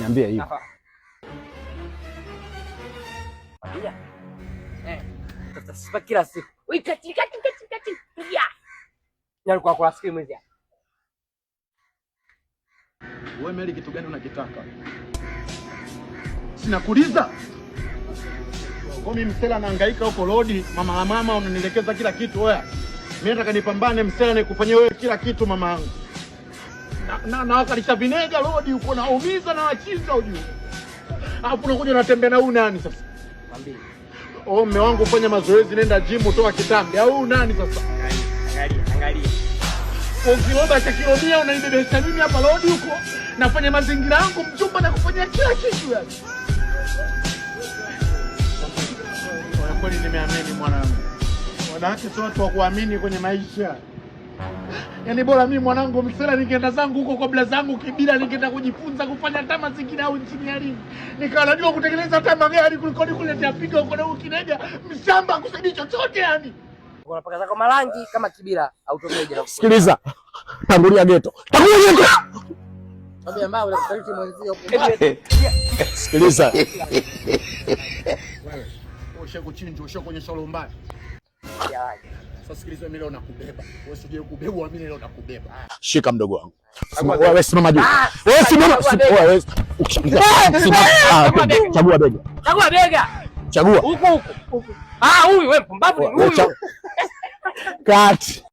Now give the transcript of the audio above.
Niambie hiyo. Sasa kila siku. Wewe kati. Ya. Nalikuwa kwa siku moja. Wewe Meli, kitu gani unakitaka? Sinakuuliza. Kwa mimi msela nahangaika huko lodi, mama unanielekeza kila kitu wewe. Mimi nataka nipambane msela nikufanyie wewe kila kitu mama yangu. Na wakalisha vinega lodi uko naumiza na wachiza ujue. Alafu unakuja unatembea na huyu nani sasa? Mwambie. Oh, mume wangu fanya mazoezi, nenda gym toka kitambi. Au huyu nani sasa? Angalia. Ukiomba cha kilo 100 unaibebesha mimi hapa lodi huko. Nafanya mazingira yangu mchumba na kufanya kila kitu yani. Kwa kweli nimeamini mwanangu. Wanawake sio watu wa kuamini kwenye maisha. Yaani bora mimi mwanangu msela ningeenda zangu huko kabla zangu kibila, ningeenda kujifunza kufanya tama zingine au engineering. Nikawa najua kutengeneza tama gari kuliko kuletea piga huko na ukinega mshamba kusaidia chochote yani. Unapaka zako marangi kama kibila au tomeje na. Sikiliza. Tangulia geto. Mwambie mbao unakusaliti mwenzio. Sikiliza. Usha kuchinja, usha kuonyesha ule mbaya. Sasa sikiliza, mimi leo nakubeba. Wewe usije kubebwa, mimi leo nakubeba. Shika mdogo wangu. Wewe simama juu. Wewe simama. Wewe chagua bega. Chagua bega. Chagua. Huko. Huyu wewe mpumbavu ni huyu. Cut.